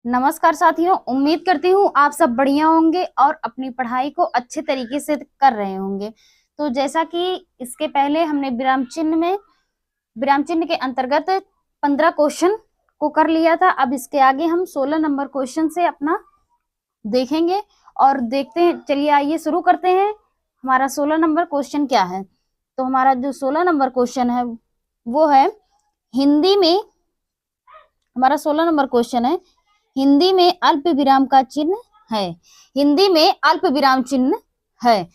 नमस्कार साथियों, उम्मीद करती हूँ आप सब बढ़िया होंगे और अपनी पढ़ाई को अच्छे तरीके से कर रहे होंगे। तो जैसा कि इसके पहले हमने विराम चिन्ह के अंतर्गत 15 क्वेश्चन को कर लिया था। अब इसके आगे हम 16 नंबर क्वेश्चन से अपना देखेंगे और देखते हैं। चलिए आइए शुरू करते हैं। हमारा 16 नंबर क्वेश्चन क्या है? तो हमारा जो 16 नंबर क्वेश्चन है वो है हिंदी में। हमारा 16 नंबर क्वेश्चन है हिंदी में अल्प विराम का चिन्ह है। हिंदी में अल्प विराम चिन्ह है।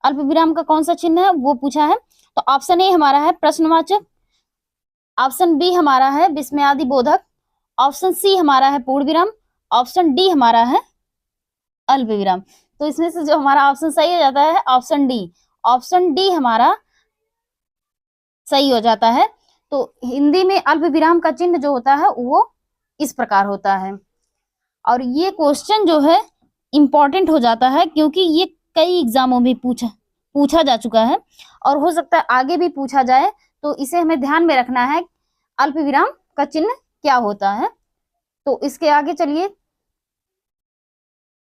अल्प विराम का कौन सा चिन्ह है वो पूछा है। तो ऑप्शन ए हमारा है प्रश्नवाचक, ऑप्शन बी हमारा है विस्मयादि बोधक, ऑप्शन सी हमारा है पूर्ण विराम, ऑप्शन डी हमारा है अल्प विराम। तो इसमें से जो हमारा ऑप्शन सही हो जाता है ऑप्शन डी। ऑप्शन डी हमारा सही हो जाता है। तो हिंदी में अल्प विराम का चिन्ह जो होता है वो इस प्रकार होता है। और ये क्वेश्चन जो है इंपॉर्टेंट हो जाता है क्योंकि ये कई एग्जामों में पूछा जा चुका है और हो सकता है आगे भी पूछा जाए। तो इसे हमें ध्यान में रखना है अल्प विराम का चिन्ह क्या होता है। तो इसके आगे चलिए,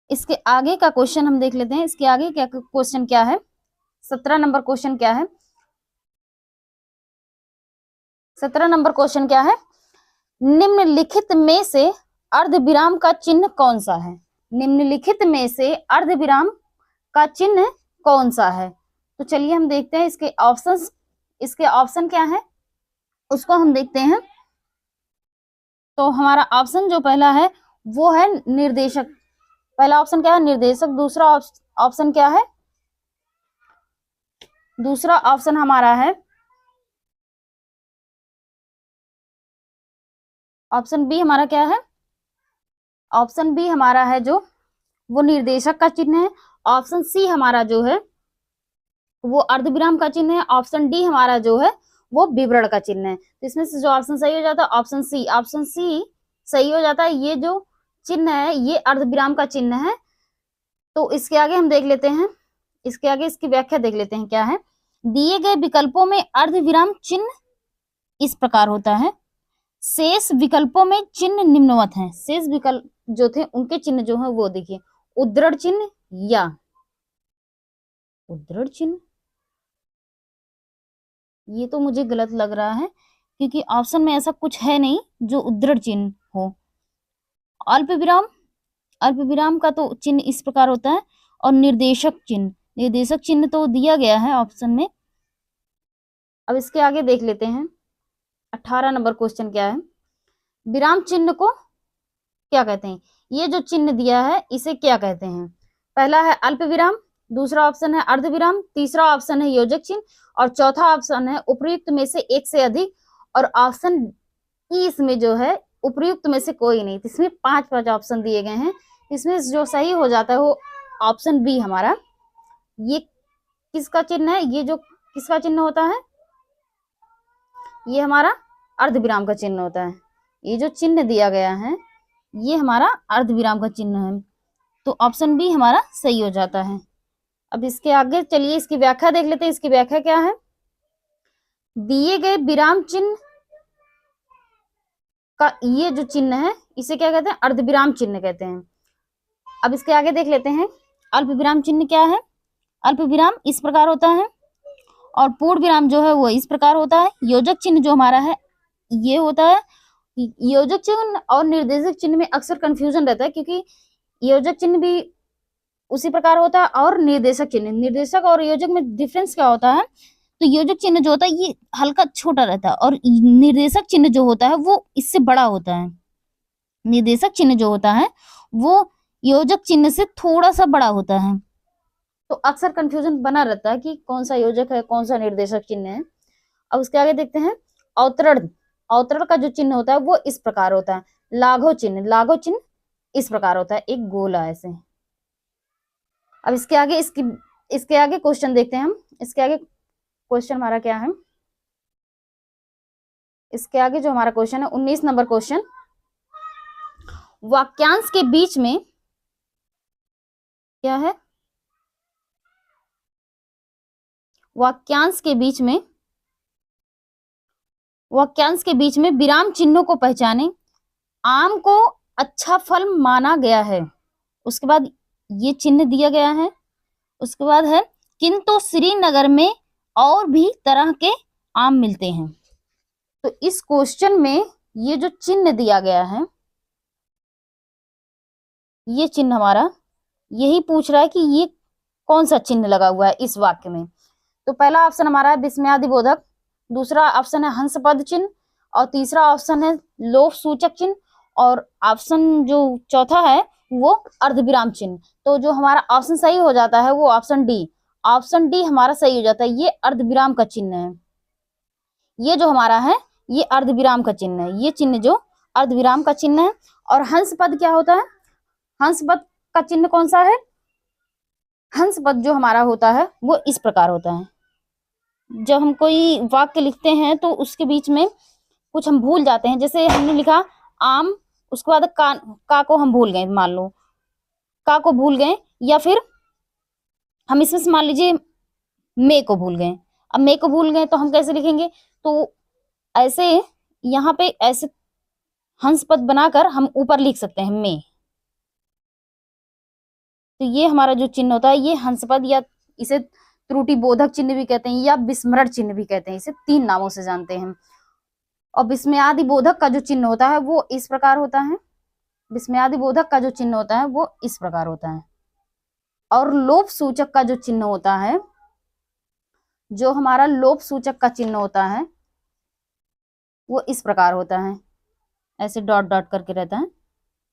इसके आगे का क्वेश्चन हम देख लेते हैं। इसके आगे क्या क्वेश्चन क्या है? 17 नंबर क्वेश्चन क्या है? 17 नंबर क्वेश्चन क्या है? निम्नलिखित में से अर्धविराम का चिन्ह कौन सा है? निम्नलिखित में से अर्धविराम का चिन्ह कौन सा है? तो चलिए हम देखते हैं इसके ऑप्शंस। इसके ऑप्शन क्या है उसको हम देखते हैं। तो हमारा ऑप्शन जो पहला है वो है निर्देशक। पहला ऑप्शन क्या है? निर्देशक। दूसरा ऑप्शन क्या है? दूसरा ऑप्शन हमारा है ऑप्शन बी। हमारा क्या है? ऑप्शन बी हमारा है जो वो निर्देशक का चिन्ह है। ऑप्शन सी हमारा जो है वो अर्धविराम का चिन्ह है। ऑप्शन डी हमारा जो है वो विवरण का चिन्ह है। तो इसमें से जो ऑप्शन सही हो जाता है ऑप्शन सी। ऑप्शन सी सही हो जाता है। ये जो चिन्ह है ये अर्धविराम का चिन्ह है। तो इसके आगे हम देख लेते हैं। इसके आगे इसकी व्याख्या देख लेते हैं क्या है। दिए गए विकल्पों में अर्धविराम चिन्ह इस प्रकार होता है। शेष विकल्पों में चिन्ह निम्नवत हैं। शेष विकल्प जो थे उनके चिन्ह जो है वो देखिए, उद्धरण चिन्ह या उद्धरण चिन्ह। ये तो मुझे गलत लग रहा है क्योंकि ऑप्शन में ऐसा कुछ है नहीं जो उद्धरण चिन्ह हो। अल्प विराम, अल्प विराम का तो चिन्ह इस प्रकार होता है। और निर्देशक चिन्ह, निर्देशक चिन्ह तो दिया गया है ऑप्शन में। अब इसके आगे देख लेते हैं 18 नंबर क्वेश्चन क्या है। विराम चिन्ह को क्या कहते हैं? ये जो चिन्ह दिया है इसे क्या कहते हैं? पहला है अल्प विराम, दूसरा ऑप्शन है अर्धविराम, तीसरा ऑप्शन है योजक चिन्ह और चौथा ऑप्शन है उपर्युक्त में से एक से अधिक। और ऑप्शन ई इसमें जो है उपर्युक्त में से कोई नहीं। इसमें 5 ऑप्शन दिए गए हैं। इसमें जो सही हो जाता है वो ऑप्शन बी हमारा। ये किसका चिन्ह है? ये जो किसका चिन्ह होता है? ये हमारा अर्धविराम का चिन्ह होता है। ये जो चिन्ह दिया गया है ये हमारा अर्धविराम का चिन्ह है। तो ऑप्शन बी हमारा सही हो जाता है। अब इसके आगे चलिए इसकी व्याख्या देख लेते हैं। इसकी व्याख्या क्या है? दिए गए विराम चिन्ह का ये जो चिन्ह है इसे क्या कहते हैं? अर्धविराम चिन्ह कहते हैं। अब इसके आगे देख लेते हैं अल्प विराम चिन्ह क्या है। अल्प विराम इस प्रकार होता है और पूर्ण विराम जो है वो इस प्रकार होता है। योजक चिन्ह जो हमारा है ये होता है। योजक चिन्ह और निर्देशक चिन्ह में अक्सर कंफ्यूजन रहता है क्योंकि योजक चिन्ह भी उसी प्रकार होता है और निर्देशक चिन्ह, निर्देशक और योजक में डिफरेंस क्या होता है? तो योजक चिन्ह जो होता है ये हल्का छोटा रहता है और निर्देशक चिन्ह जो होता है वो इससे बड़ा होता है। निर्देशक चिन्ह जो होता है वो योजक चिन्ह से थोड़ा सा बड़ा होता है। तो अक्सर कंफ्यूजन बना रहता है कि कौन सा योजक है कौन सा निर्देशक चिन्ह है। अब उसके आगे देखते हैं अवतरण। अवतरण का जो चिन्ह होता है वो इस प्रकार होता है। लाघव चिन्ह, लाघव चिन्ह इस प्रकार होता है, एक गोला ऐसे। अब इसके आगे क्वेश्चन देखते हैं हम। इसके आगे क्वेश्चन हमारा क्या है? इसके आगे जो हमारा क्वेश्चन है 19 नंबर क्वेश्चन, वाक्यांश के बीच में क्या है? वाक्यांश के बीच में विराम चिन्हों को पहचाने। आम को अच्छा फल माना गया है। उसके बाद ये चिन्ह दिया गया है। उसके बाद है किंतु श्रीनगर में और भी तरह के आम मिलते हैं। तो इस क्वेश्चन में ये जो चिन्ह दिया गया है, ये चिन्ह हमारा यही पूछ रहा है कि ये कौन सा चिन्ह लगा हुआ है इस वाक्य में। तो पहला ऑप्शन हमारा है विस्मयादि बोधक, दूसरा ऑप्शन है हंस पद चिन्ह, और तीसरा ऑप्शन है लोभ सूचक चिन्ह, और ऑप्शन जो चौथा है वो अर्धविराम चिन्ह। तो जो हमारा ऑप्शन सही हो जाता है वो ऑप्शन डी, ऑप्शन डी हमारा सही हो जाता है। ये अर्धविराम का चिन्ह है। ये जो हमारा है ये अर्धविराम का चिन्ह है। ये चिन्ह जो अर्धविराम का चिन्ह है। और हंस पद क्या होता है? हंस पद का चिन्ह कौन सा है? हंस पद जो हमारा होता है वो इस प्रकार होता है। जब हम कोई वाक्य लिखते हैं तो उसके बीच में कुछ हम भूल जाते हैं। जैसे हमने लिखा आम, उसके बाद का को हम भूल गए, मान लो का को भूल गए, या फिर हम इसमें से मान लीजिए मे को भूल गए। अब मे को भूल गए तो हम कैसे लिखेंगे? तो ऐसे यहाँ पे ऐसे हंस पद बनाकर हम ऊपर लिख सकते हैं मे। तो ये हमारा जो चिन्ह होता है ये हंस पद, या इसे त्रुटि बोधक चिन्ह भी कहते हैं, या विस्मरण चिन्ह भी कहते हैं। इसे 3 नामों से जानते हैं। और विस्मयादि बोधक का जो चिन्ह होता है वो इस प्रकार होता है। विस्मयादि बोधक का जो चिन्ह होता है वो इस प्रकार होता है। और लोभ सूचक का जो चिन्ह होता है, जो हमारा लोभ सूचक का चिन्ह होता है वो इस प्रकार होता है। ऐसे डॉट डॉट करके रहता है,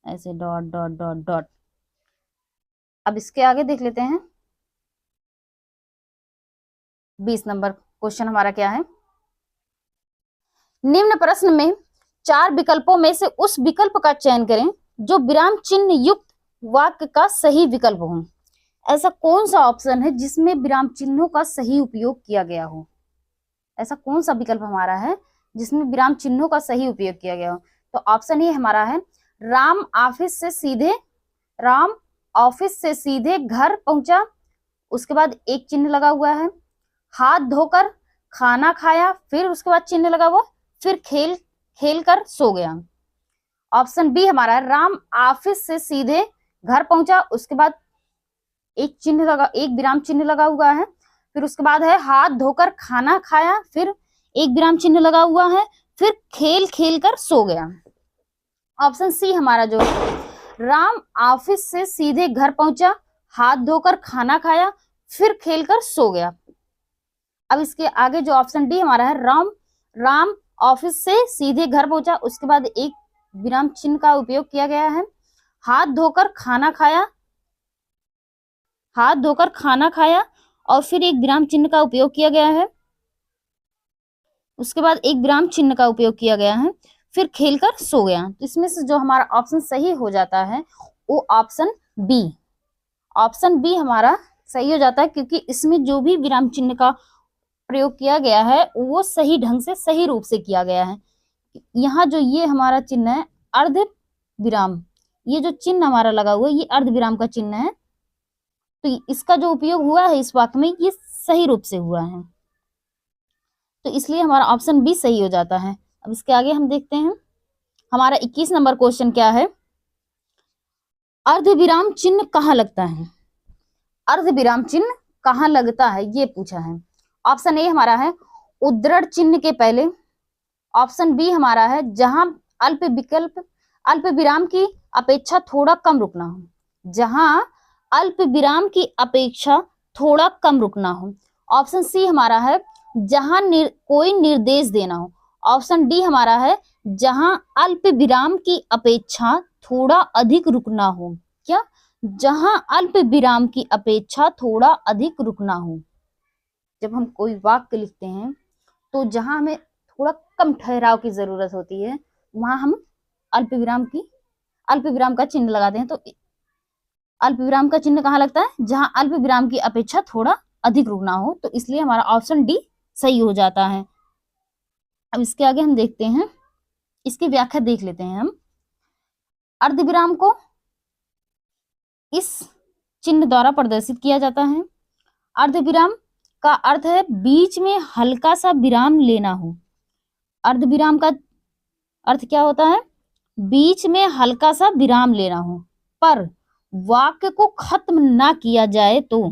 ऐसे डॉट डॉट डॉट डॉट। अब इसके आगे देख लेते हैं 20 नंबर क्वेश्चन हमारा क्या है। निम्न प्रश्न में 4 विकल्पों में से उस विकल्प का चयन करें जो विराम चिन्ह युक्त वाक्य का सही विकल्प हो। ऐसा कौन सा ऑप्शन है जिसमें विराम चिन्हों का सही उपयोग किया गया हो? ऐसा कौन सा विकल्प हमारा है जिसमें विराम चिन्हों का सही उपयोग किया गया हो? तो ऑप्शन ए हमारा है राम ऑफिस से सीधे घर पहुंचा, उसके बाद एक चिन्ह लगा हुआ है। हाथ धोकर खाना खाया, फिर उसके बाद चिन्ह लगा हुआ, फिर खेल कर सो गया। ऑप्शन बी हमारा है राम ऑफिस से सीधे घर पहुंचा, उसके बाद एक विराम चिन्ह लगा हुआ है, फिर उसके बाद है हाथ धोकर खाना खाया, फिर एक विराम चिन्ह लगा हुआ है, फिर खेल कर सो गया। ऑप्शन सी हमारा जो राम ऑफिस से सीधे घर पहुंचा, हाथ धोकर खाना खाया, फिर खेल कर सो गया। अब इसके आगे जो ऑप्शन डी हमारा है राम ऑफिस से सीधे घर पहुंचा, उसके बाद एक विराम चिन्ह का उपयोग किया गया है। हाथ धोकर खाना खाया और फिर एक विराम चिन्ह का उपयोग किया गया है। उसके बाद एक विराम चिन्ह का उपयोग किया गया है, फिर खेलकर सो गया। तो इसमें से जो हमारा ऑप्शन सही हो जाता है वो ऑप्शन बी हमारा सही हो जाता है, क्योंकि इसमें जो भी विराम चिन्ह का प्रयोग किया गया है वो सही ढंग से सही रूप से किया गया है। यहाँ जो ये हमारा चिन्ह है अर्ध विराम, ये जो चिन्ह हमारा लगा हुआ है ये अर्ध विराम का चिन्ह है। तो इसका जो उपयोग हुआ है इस वाक्य में ये सही रूप से हुआ है, तो इसलिए हमारा ऑप्शन बी सही हो जाता है। अब इसके आगे हम देखते हैं हमारा 21 नंबर क्वेश्चन क्या है। अर्धविराम चिन्ह कहाँ लगता है? अर्धविराम चिन्ह कहाँ लगता है ये पूछा है। ऑप्शन ए हमारा है उद्धरण चिन्ह के पहले। ऑप्शन बी हमारा है जहां अल्प विराम की अपेक्षा थोड़ा कम रुकना हो, जहां अल्प विराम की अपेक्षा थोड़ा कम रुकना हो। ऑप्शन सी हमारा है जहां कोई निर्देश देना हो। ऑप्शन डी हमारा है जहां अल्प विराम की अपेक्षा थोड़ा अधिक रुकना हो। क्या? जहां अल्प विराम की अपेक्षा थोड़ा अधिक रुकना हो। जब हम कोई वाक्य लिखते हैं तो जहां हमें थोड़ा कम ठहराव की जरूरत होती है वहां हम अल्प विराम का चिन्ह लगाते हैं। तो अल्प विराम का चिन्ह कहाँ लगता है? जहां अल्प विराम की अपेक्षा थोड़ा अधिक रुकना हो। तो इसलिए हमारा ऑप्शन डी सही हो जाता है। अब इसके आगे हम देखते हैं, इसकी व्याख्या देख लेते हैं हम। अर्धविराम को इस चिन्ह द्वारा प्रदर्शित किया जाता है। अर्धविराम का अर्थ है बीच में हल्का सा विराम लेना हो। अर्धविराम का अर्थ क्या होता है? बीच में हल्का सा विराम लेना हो पर वाक्य को खत्म ना किया जाए तो,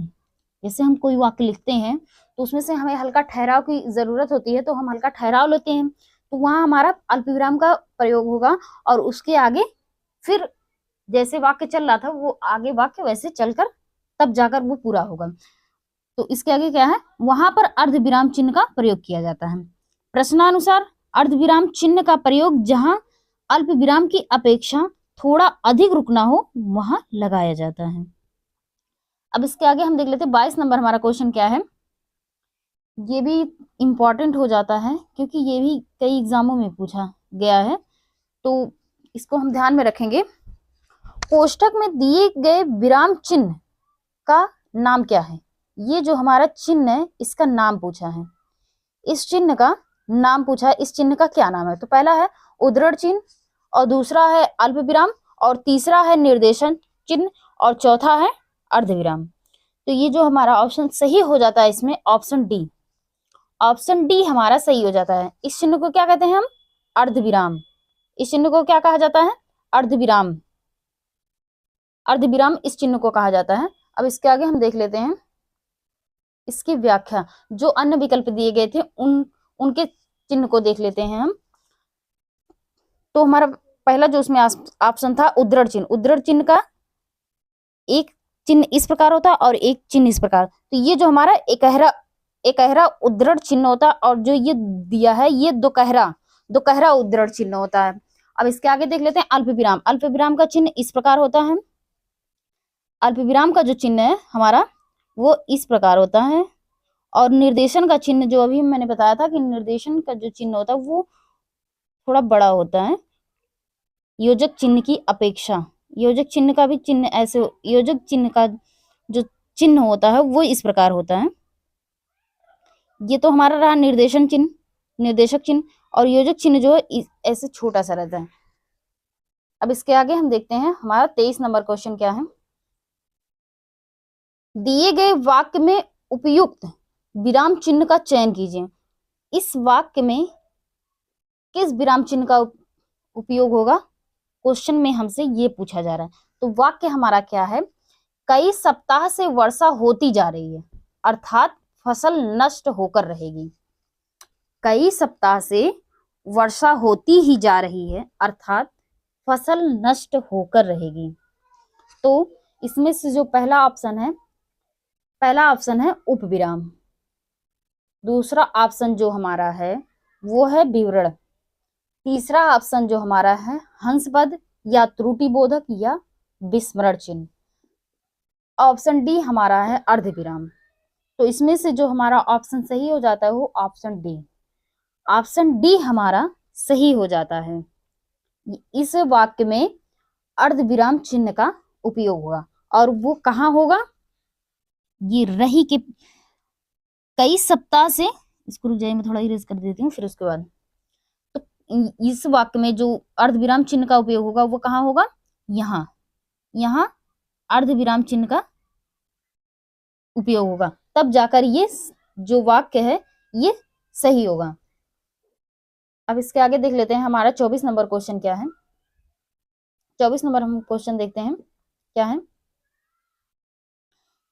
जैसे हम कोई वाक्य लिखते हैं तो उसमें से हमें हल्का ठहराव की जरूरत होती है, तो हम हल्का ठहराव लेते हैं, तो वहां हमारा अल्पविराम का प्रयोग होगा और उसके आगे फिर जैसे वाक्य चल रहा था वो आगे वाक्य वैसे चलकर तब जाकर वो पूरा होगा। तो इसके आगे क्या है, वहां पर अर्धविराम चिन्ह का प्रयोग किया जाता है। प्रश्नानुसार अर्धविराम चिन्ह का प्रयोग जहां अल्प विराम की अपेक्षा थोड़ा अधिक रुकना हो वहां लगाया जाता है। अब इसके आगे हम देख लेते हैं 22 नंबर हमारा क्वेश्चन क्या है। ये भी इंपॉर्टेंट हो जाता है क्योंकि ये भी कई एग्जामों में पूछा गया है, तो इसको हम ध्यान में रखेंगे। कोष्ठक में दिए गए विराम चिन्ह का नाम क्या है? ये जो हमारा चिन्ह है इसका नाम पूछा है, इस चिन्ह का नाम पूछा है, इस चिन्ह का क्या नाम है? तो पहला है उद्धरण चिन्ह और दूसरा है अल्प विराम और तीसरा है निर्देशन चिन्ह और चौथा है अर्धविराम। तो ये जो हमारा ऑप्शन सही हो जाता है इसमें ऑप्शन डी, ऑप्शन डी हमारा सही हो जाता है। इस चिन्ह को क्या कहते हैं हम? अर्धविराम। इस चिन्ह को क्या कहा जाता है? अर्धविराम। अर्धविराम इस चिन्ह को कहा जाता है। अब इसके आगे हम देख लेते हैं इसकी व्याख्या। जो अन्य विकल्प दिए गए थे उनके चिन्ह को देख लेते हैं हम। तो हमारा पहला जो उसमें ऑप्शन था उद्धरण चिन्ह, उद्धरण चिन्ह का एक चिन्ह इस प्रकार होता है और एक चिन्ह इस प्रकार। तो ये जो हमारा एकहरा उद्धरण चिन्ह होता है और जो ये दिया है ये दोकहरा उद्धरण चिन्ह होता है। अब इसके आगे देख लेते हैं अल्प विराम। अल्प विराम का चिन्ह इस प्रकार होता है, अल्प विराम का जो चिन्ह है हमारा वो इस प्रकार होता है। और निर्देशन का चिन्ह जो अभी मैंने बताया था कि निर्देशन का जो चिन्ह होता है वो थोड़ा बड़ा होता है योजक चिन्ह की अपेक्षा। योजक चिन्ह का भी चिन्ह ऐसे, योजक चिन्ह का जो चिन्ह होता है वो इस प्रकार होता है। ये तो हमारा रहा निर्देशन चिन्ह, निर्देशक चिन्ह, और योजक चिन्ह जो है ऐसे छोटा सा रहता है। अब इसके आगे हम देखते हैं हमारा 23 नंबर क्वेश्चन क्या है। दिए गए वाक्य में उपयुक्त विराम चिन्ह का चयन कीजिए। इस वाक्य में किस विराम चिन्ह का उपयोग होगा? क्वेश्चन में हमसे ये पूछा जा रहा है। तो वाक्य हमारा क्या है? कई सप्ताह से वर्षा होती जा रही है अर्थात फसल नष्ट होकर रहेगी। कई सप्ताह से वर्षा होती ही जा रही है अर्थात फसल नष्ट होकर रहेगी। तो इसमें से जो पहला ऑप्शन है उपविराम, दूसरा ऑप्शन जो हमारा है वो है विवरण, तीसरा ऑप्शन जो हमारा है हंसपद या त्रुटिबोधक या विस्मरण चिन्ह, ऑप्शन डी हमारा है अर्धविराम। तो इसमें से जो हमारा ऑप्शन सही हो जाता है वो ऑप्शन डी, ऑप्शन डी हमारा सही हो जाता है। इस वाक्य में अर्धविराम चिन्ह का उपयोग होगा और वो कहाँ होगा? ये रही के कई सप्ताह से, इसको रुक जाइए मैं थोड़ा इरेज कर देती हूँ फिर उसके बाद। तो इस वाक्य में जो अर्धविराम चिन्ह का उपयोग होगा वो कहाँ होगा? यहाँ अर्धविराम चिन्ह का उपयोग होगा, तब जाकर ये जो वाक्य है ये सही होगा। अब इसके आगे देख लेते हैं हमारा 24 नंबर क्वेश्चन क्या है। 24 नंबर हम क्वेश्चन देखते हैं क्या है।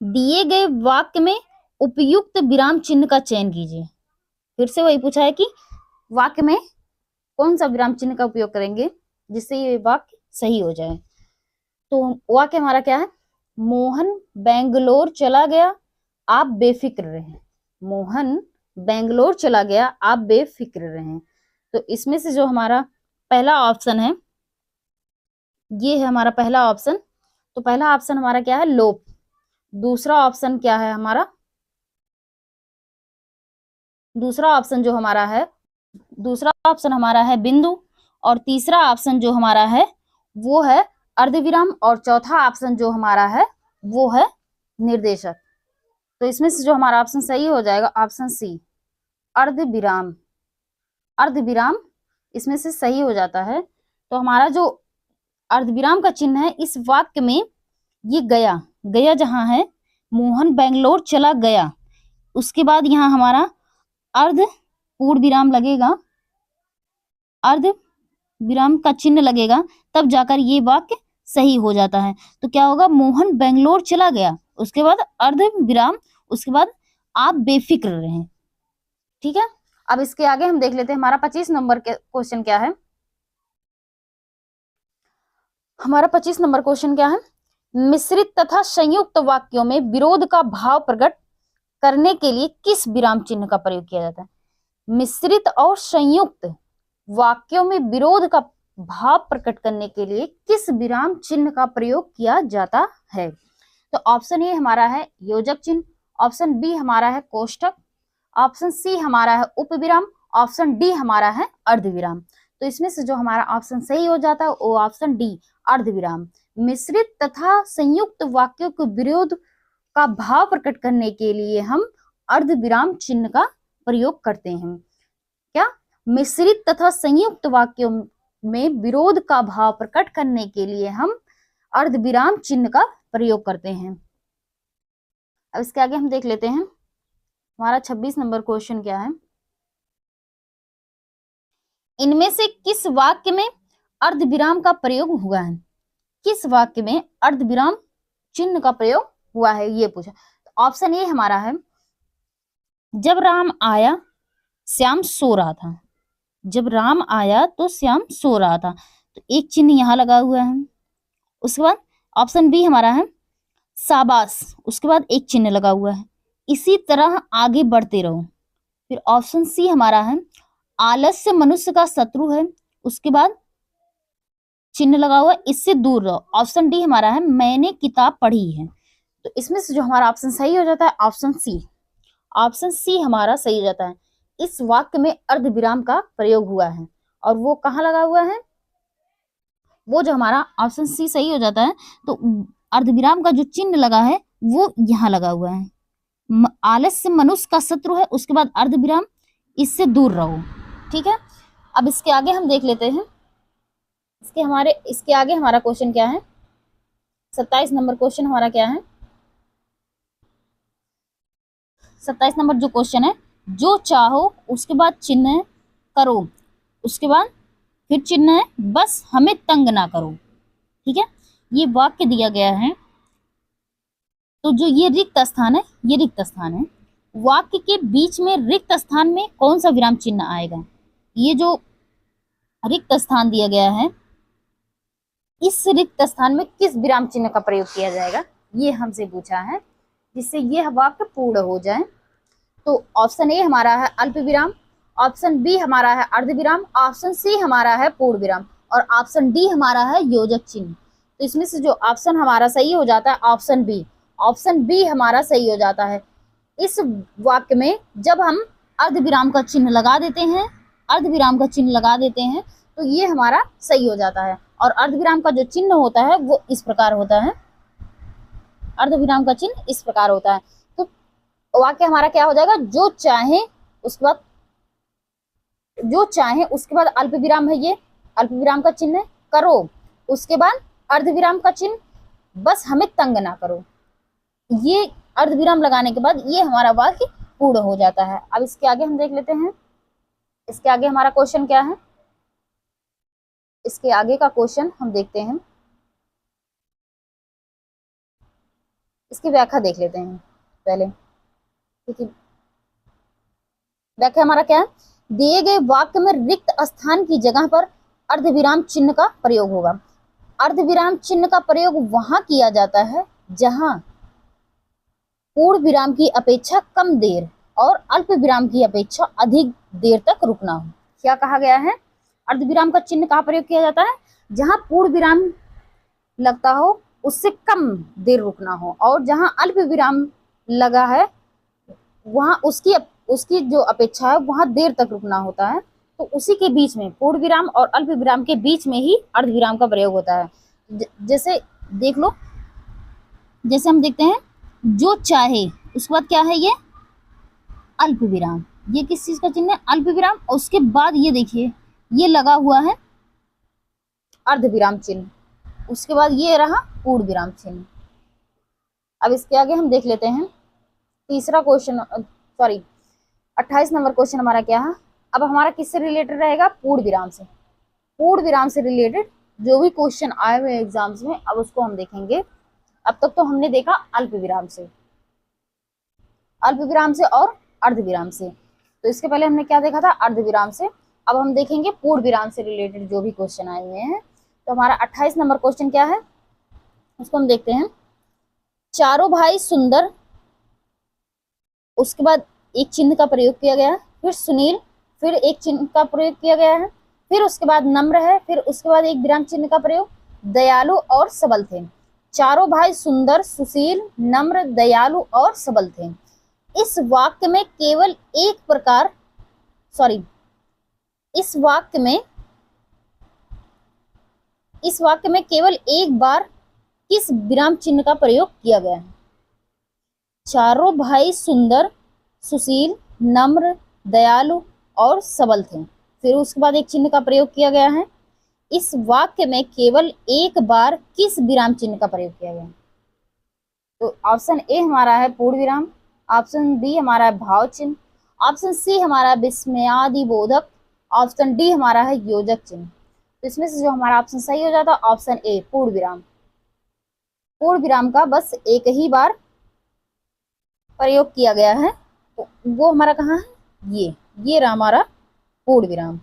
दिए गए वाक्य में उपयुक्त विराम चिन्ह का चयन कीजिए। फिर से वही पूछा है कि वाक्य में कौन सा विराम चिन्ह का उपयोग करेंगे जिससे ये वाक्य सही हो जाए। तो वाक्य हमारा क्या है? मोहन बेंगलोर चला गया आप बेफिक्र रहें। मोहन बेंगलोर चला गया आप बेफिक्र रहें। तो इसमें से जो हमारा पहला ऑप्शन है ये है हमारा पहला ऑप्शन। तो पहला ऑप्शन हमारा क्या है? लोप। दूसरा ऑप्शन क्या है हमारा? दूसरा ऑप्शन जो हमारा है, दूसरा ऑप्शन हमारा है बिंदु, और तीसरा ऑप्शन जो हमारा है वो है अर्धविराम, और चौथा ऑप्शन जो हमारा है वो है निर्देशक। तो इसमें से जो हमारा ऑप्शन सही हो जाएगा ऑप्शन सी अर्धविराम। अर्धविराम इसमें से सही हो जाता है। तो हमारा जो अर्धविराम का चिन्ह है इस वाक्य में ये गया जहां है, मोहन बेंगलोर चला गया, उसके बाद यहाँ हमारा अर्ध पूर्ण विराम लगेगा, अर्ध विराम का चिन्ह लगेगा तब जाकर ये वाक्य सही हो जाता है। तो क्या होगा, मोहन बेंगलोर चला गया, उसके बाद अर्ध विराम, उसके बाद आप बेफिक्र रहें। ठीक है, अब इसके आगे हम देख लेते हैं हमारा 25 नंबर के क्वेश्चन क्या है। हमारा 25 नंबर क्वेश्चन क्या है, मिश्रित तथा संयुक्त वाक्यों में विरोध का भाव प्रकट करने के लिए किस विराम चिन्ह का प्रयोग किया जाता है। मिश्रित और संयुक्त वाक्यों में विरोध का भाव प्रकट करने के लिए किस विराम चिन्ह का प्रयोग किया जाता है। तो ऑप्शन ए हमारा है योजक चिन्ह, ऑप्शन बी हमारा है कोष्ठक, ऑप्शन सी हमारा है उपविराम, ऑप्शन डी हमारा है अर्धविराम। तो इसमें से जो हमारा ऑप्शन सही हो जाता है वो ऑप्शन डी अर्धविराम। मिश्रित तथा संयुक्त वाक्यों के विरोध का भाव प्रकट करने के लिए हम अर्धविराम चिन्ह का प्रयोग करते हैं। क्या, मिश्रित तथा संयुक्त वाक्यों में विरोध का भाव प्रकट करने के लिए हम अर्धविराम चिन्ह का प्रयोग करते हैं। अब इसके आगे हम देख लेते हैं हमारा 26 नंबर क्वेश्चन क्या है, इनमें से किस वाक्य में अर्धविराम का प्रयोग हुआ है। किस वाक्य में अर्धविराम चिन्ह का प्रयोग हुआ है ये पूछा। तो ऑप्शन ए हमारा है, जब राम आया श्याम सो रहा था। जब राम आया तो श्याम सो रहा था, तो एक चिन्ह यहाँ लगा हुआ है। उसके बाद ऑप्शन बी हमारा है शाबाश, उसके बाद एक चिन्ह लगा हुआ है, इसी तरह आगे बढ़ते रहो। फिर ऑप्शन सी हमारा है आलस्य मनुष्य का शत्रु है, उसके बाद चिन्ह लगा हुआ है इससे दूर रहो। ऑप्शन डी हमारा है मैंने किताब पढ़ी है। तो इसमें से जो हमारा ऑप्शन सही हो जाता है ऑप्शन सी। ऑप्शन सी हमारा सही हो जाता है। इस वाक्य में अर्धविराम का प्रयोग हुआ है और वो कहाँ लगा हुआ है, वो जो हमारा ऑप्शन सी सही हो जाता है। तो अर्धविराम का जो चिन्ह लगा है वो यहाँ लगा हुआ है, आलस्य मनुष्य का शत्रु है, उसके बाद अर्धविराम इससे दूर रहो। ठीक है, अब इसके आगे हम देख लेते हैं इसके आगे हमारा क्वेश्चन क्या है, 27 नंबर क्वेश्चन हमारा क्या है। 27 नंबर जो क्वेश्चन है, जो चाहो उसके बाद चिन्ह करो, उसके बाद फिर चिन्ह है बस हमें तंग ना करो। ठीक है, ये वाक्य दिया गया है। तो जो ये रिक्त स्थान है, ये रिक्त स्थान है, वाक्य के बीच में रिक्त स्थान में कौन सा विराम चिन्ह आएगा। ये जो रिक्त स्थान दिया गया है, इस रिक्त स्थान में किस विराम चिन्ह का प्रयोग किया जाएगा, ये हमसे पूछा है, जिससे ये वाक्य पूर्ण हो जाए। तो ऑप्शन ए हमारा है अल्प विराम, ऑप्शन बी हमारा है अर्धविराम, ऑप्शन सी हमारा है पूर्ण विराम और ऑप्शन डी हमारा है योजक चिन्ह। तो इसमें से जो ऑप्शन हमारा सही हो जाता है ऑप्शन बी। ऑप्शन बी हमारा सही हो जाता है। इस वाक्य में जब हम अर्धविराम का चिन्ह लगा देते हैं, अर्धविराम का चिन्ह लगा देते हैं तो ये हमारा सही हो जाता है। और अर्धविराम का जो चिन्ह होता है वो इस प्रकार होता है, अर्धविराम का चिन्ह इस प्रकार होता है। तो वाक्य हमारा क्या हो जाएगा, जो चाहे उसके बाद अल्प विराम है, ये अल्प विराम का चिन्ह है, करो उसके बाद अर्धविराम का चिन्ह, बस हमें तंग ना करो। ये अर्धविराम लगाने के बाद ये हमारा वाक्य पूर्ण हो जाता है। अब इसके आगे हम देख लेते हैं इसके आगे हमारा क्वेश्चन क्या है। इसके आगे का क्वेश्चन हम देखते हैं, इसकी व्याख्या देख लेते हैं पहले, क्योंकि व्याख्या हमारा क्या है, दिए गए वाक्य में रिक्त स्थान की जगह पर अर्धविराम चिन्ह का प्रयोग होगा। अर्धविराम चिन्ह का प्रयोग वहां किया जाता है जहां पूर्ण विराम की अपेक्षा कम देर और अल्प विराम की अपेक्षा अधिक देर तक रुकना हो। क्या कहा गया है, अर्धविराम का चिन्ह का प्रयोग किया जाता है जहां पूर्ण विराम लगता हो उससे कम देर रुकना हो, और जहां अल्प विराम लगा है वहां उसकी जो अपेक्षा है वहां देर तक रुकना होता है। तो उसी के बीच में, पूर्ण विराम और अल्प विराम के बीच में ही अर्धविराम का प्रयोग होता है। जैसे देख लो, जैसे हम देखते हैं जो चाहे, उसके बाद क्या है, ये अल्प विराम, ये किस चीज का चिन्ह है, अल्प विराम, और उसके बाद ये देखिए ये लगा हुआ है अर्धविराम चिन्ह, उसके बाद ये रहा पूर्ण विराम चिन्ह। अब इसके आगे हम देख लेते हैं तीसरा क्वेश्चन, 28 नंबर क्वेश्चन हमारा क्या है। अब हमारा किससे रिलेटेड रहेगा, पूर्ण विराम से। पूर्ण विराम से रिलेटेड जो भी क्वेश्चन आए हुए एग्जाम्स में, अब उसको हम देखेंगे। अब तक तो हमने देखा अल्प विराम से, अल्प विराम से और अर्ध विराम से। तो इसके पहले हमने क्या देखा था, अर्ध विराम से। अब हम देखेंगे पूर्ण विराम से रिलेटेड जो भी क्वेश्चन आए हुए हैं। तो हमारा 28 नंबर क्वेश्चन क्या है, उसको हम देखते हैं। चारों भाई सुंदर, उसके बाद एक चिन्ह का प्रयोग किया गया है, फिर सुनील, फिर एक चिन्ह का प्रयोग किया गया है, फिर उसके बाद नम्र है, फिर उसके बाद एक विराम चिन्ह का प्रयोग, दयालु और सबल थे। चारों भाई सुंदर, सुशील, नम्र, दयालु और सबल थे। इस वाक्य में केवल एक प्रकार, सॉरी, इस वाक्य में केवल एक बार किस विराम चिन्ह का प्रयोग किया गया है। चारों भाई सुंदर, सुशील, नम्र, दयालु और सबल थे, फिर उसके बाद एक चिन्ह का प्रयोग किया गया है। इस वाक्य में केवल एक बार किस विराम चिन्ह का प्रयोग किया गया है। तो ऑप्शन ए हमारा है पूर्ण विराम, ऑप्शन बी हमारा है भाव चिन्ह, ऑप्शन सी हमारा है विस्मयादि बोधक, ऑप्शन डी हमारा है योजक चिन्ह। तो इसमें से जो हमारा ऑप्शन सही हो जाता है ऑप्शन ए पूर्ण विराम। पूर्ण विराम का बस एक ही बार प्रयोग किया गया है, तो वो हमारा कहाँ है, ये रहा हमारा पूर्ण विराम।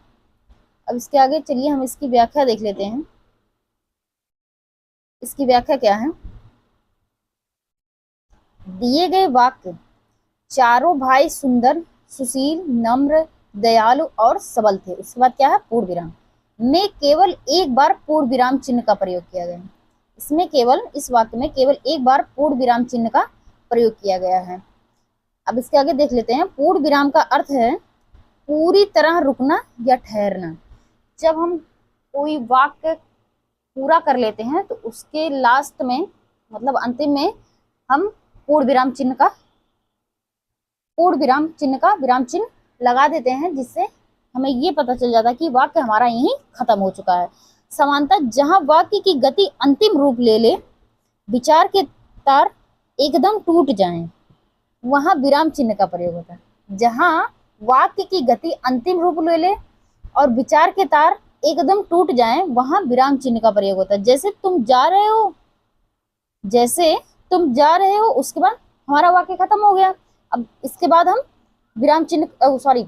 अब इसके आगे चलिए हम इसकी व्याख्या देख लेते हैं। इसकी व्याख्या क्या है, दिए गए वाक्य चारों भाई सुंदर, सुशील, नम्र, दयालु और सबल थे, उसके बाद क्या है पूर्ण विराम में केवल एक बार पूर्ण विराम चिन्ह का प्रयोग किया गया है। इसमें केवल, इस वाक्य में केवल एक बार पूर्ण विराम चिन्ह का प्रयोग किया गया है। अब इसके आगे देख लेते हैं। पूर्ण विराम का अर्थ है पूरी तरह रुकना या ठहरना। जब हम कोई वाक्य पूरा कर लेते हैं तो उसके लास्ट में, मतलब अंतिम में, हम पूर्ण विराम चिन्ह का विराम चिन्ह लगा देते हैं, जिससे हमें ये पता चल जाता है कि वाक्य हमारा यहीं खत्म हो चुका है। समानतः जहां वाक्य की गति अंतिम रूप ले ले, विचार के तार एकदम टूट जाएं, वहां विराम चिन्ह का प्रयोग होता है। जहां वाक्य की गति अंतिम रूप ले ले और विचार के तार एकदम टूट जाएं, वहां विराम चिन्ह का प्रयोग होता है। जैसे तुम जा रहे हो, उसके बाद हमारा वाक्य खत्म हो गया। अब इसके बाद हम विराम चिन्ह, सॉरी,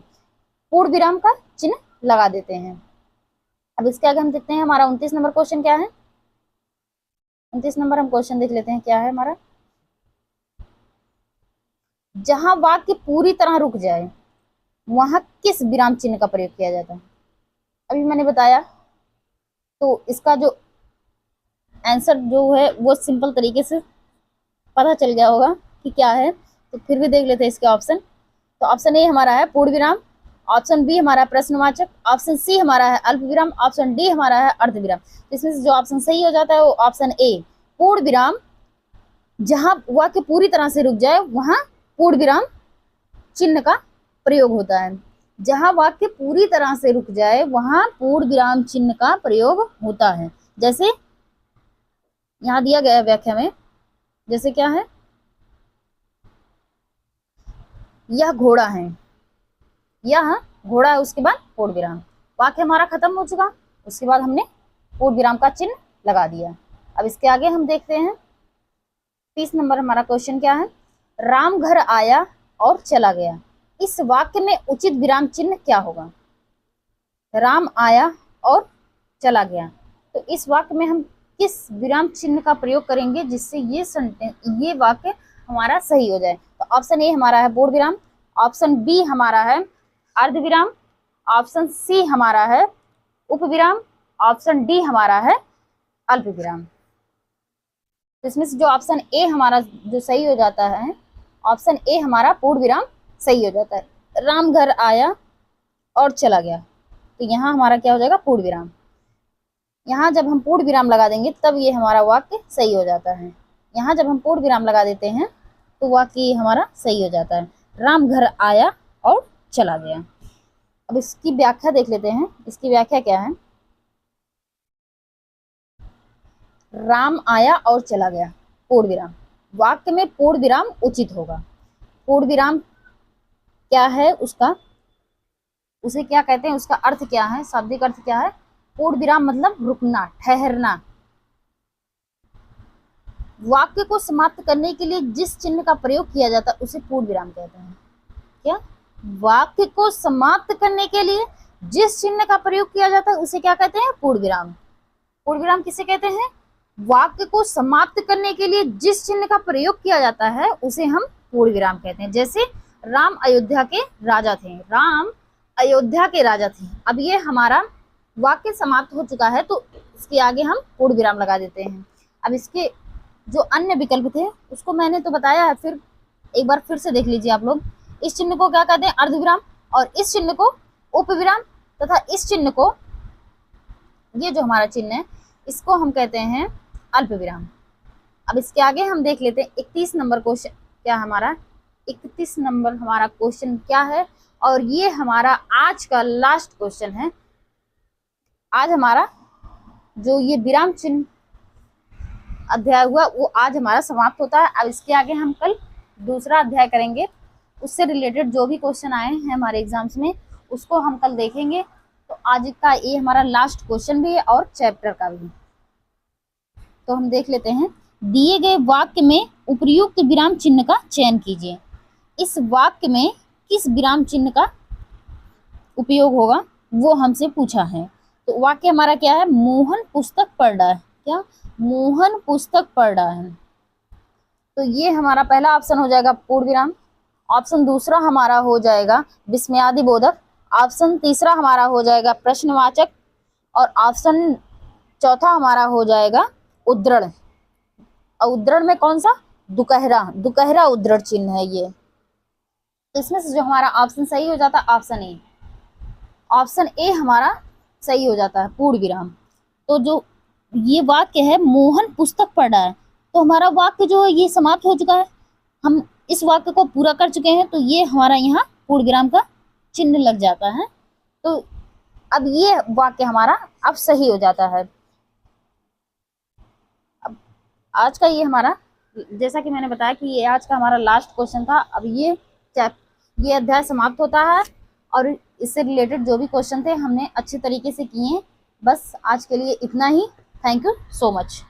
पूर्ण विराम का चिन्ह लगा देते हैं। अब इसके आगे हम देखते हैं हमारा 29 नंबर क्वेश्चन क्या है। 29 नंबर हम क्वेश्चन देख लेते हैं क्या है हमारा। जहां वाक्य पूरी तरह रुक जाए, वहां किस विराम चिन्ह का प्रयोग किया जाता है। अभी मैंने बताया, तो इसका जो आंसर जो है वो सिंपल तरीके से पता चल गया होगा कि क्या है, तो फिर भी देख लेते हैं इसके ऑप्शन। तो ऑप्शन ए हमारा है पूर्ण विराम, ऑप्शन बी हमारा है प्रश्नवाचक, ऑप्शन सी हमारा है अल्प विराम, ऑप्शन डी हमारा है अर्ध विराम। तो इसमें से जो ऑप्शन सही हो जाता है वो ऑप्शन ए पूर्ण विराम। जहां वाक्य पूरी तरह से रुक जाए, वहां पूर्ण विराम चिन्ह का प्रयोग होता है। जहां वाक्य पूरी तरह से रुक जाए, वहां पूर्ण विराम चिन्ह का प्रयोग होता है। जैसे यहाँ दिया गया है व्याख्या में, जैसे क्या है, यह घोड़ा है, उसके बाद पूर्ण विराम, वाक्य हमारा खत्म हो चुका, उसके बाद हमने पूर्ण विराम का चिन्ह लगा दिया। अब इसके आगे हम देखते हैं 30 नंबर हमारा क्वेश्चन क्या है। राम घर आया और चला गया, इस वाक्य में उचित विराम चिन्ह क्या होगा। राम आया और चला गया, तो इस वाक्य में हम किस विराम चिन्ह का प्रयोग करेंगे जिससे ये वाक्य हमारा सही हो जाए। तो ऑप्शन ए हमारा है पूर्ण विराम, ऑप्शन बी हमारा है अर्ध विराम, ऑप्शन सी हमारा है उप विराम, ऑप्शन डी हमारा है अल्प विराम। तो इसमें से जो ऑप्शन ए हमारा जो सही हो जाता है, ऑप्शन ए हमारा पूर्ण विराम सही हो जाता है। राम घर आया और चला गया, तो यहाँ हमारा क्या हो जाएगा पूर्ण विराम। यहाँ जब हम पूर्ण विराम लगा देंगे तब ये हमारा वाक्य सही हो जाता है। यहाँ जब हम पूर्ण विराम लगा देते हैं तो वाक्य हमारा सही हो जाता है। राम घर आया और चला गया। अब इसकी व्याख्या देख लेते हैं। इसकी व्याख्या क्या है, राम आया और चला गया, पूर्ण विराम। वाक्य में पूर्ण विराम उचित होगा। पूर्ण विराम क्या है, उसे क्या कहते हैं, उसका अर्थ क्या है, शाब्दिक अर्थ क्या है, पूर्ण विराम मतलब रुकना, ठहरना। वाक्य को समाप्त करने के लिए जिस चिन्ह का प्रयोग किया जाता है उसे पूर्ण विराम कहते हैं। क्या? वाक्य को समाप्त करने के लिए जिस चिन्ह का प्रयोग किया जाता है उसे क्या कहते हैं? पूर्ण विराम। पूर्ण विराम किसे कहते हैं? वाक्य को समाप्त करने के लिए जिस चिन्ह का प्रयोग किया जाता है उसे हम पूर्ण विराम कहते हैं। जैसे राम अयोध्या के राजा थे, राम अयोध्या के राजा थे। अब ये हमारा वाक्य समाप्त हो चुका है तो इसके आगे हम पूर्ण विराम लगा देते हैं। अब इसके जो अन्य विकल्प थे उसको मैंने तो बताया है, फिर एक बार फिर से देख लीजिए आप लोग। इस चिन्ह को क्या कहते हैं? अर्धविराम। और इस चिन्ह को उपविराम, तथा इस चिन्ह को, ये जो हमारा चिन्ह है इसको हम कहते हैं अल्प विराम। अब इसके आगे हम देख लेते हैं 31 नंबर क्वेश्चन क्या हमारा, 31 नंबर हमारा क्वेश्चन क्या है, और ये हमारा आज का लास्ट क्वेश्चन है। आज हमारा जो ये विराम चिन्ह अध्याय हुआ वो आज हमारा समाप्त होता है। अब इसके आगे हम कल दूसरा अध्याय करेंगे, उससे रिलेटेड जो भी क्वेश्चन आए हैं हमारे एग्जाम्स में उसको हम कल देखेंगे। तो आज का ये हमारा लास्ट क्वेश्चन भी है और चैप्टर का भी। तो हम देख लेते हैं। दिए गए वाक्य में उपर्युक्त विराम चिन्ह का चयन कीजिए। इस वाक्य में किस विराम चिन्ह का उपयोग होगा वो हमसे पूछा है। तो वाक्य हमारा क्या है? मोहन पुस्तक पढ़ रहा है। क्या? मोहन पुस्तक पढ़ रहा है। तो ये हमारा पहला ऑप्शन हो जाएगा पूर्ण विराम। ऑप्शन दूसरा हमारा हो जाएगा विस्मयादि बोधक। ऑप्शन तीसरा हमारा हो जाएगा प्रश्नवाचक। और ऑप्शन चौथा हमारा हो जाएगा उद्धरण। और उद्धरण में कौन सा? दुकहरा, दुकहरा उद्धरण चिन्ह है ये। तो इसमें से जो हमारा ऑप्शन सही हो जाता है ऑप्शन ए। ऑप्शन ए हमारा सही हो जाता है, पूर्ण विराम। तो जो ये वाक्य है मोहन पुस्तक पढ़ रहा है, तो हमारा वाक्य जो है ये समाप्त हो चुका है। हम इस वाक्य को पूरा कर चुके हैं, तो ये हमारा यहाँ पूर्ण विराम का चिन्ह लग जाता है। तो अब ये वाक्य हमारा अब सही हो जाता है। अब आज का ये हमारा, जैसा कि मैंने बताया कि ये आज का हमारा लास्ट क्वेश्चन था। अब ये अध्याय समाप्त होता है और इससे रिलेटेड जो भी क्वेश्चन थे हमने अच्छे तरीके से किए हैं। बस आज के लिए इतना ही। Thank you so much.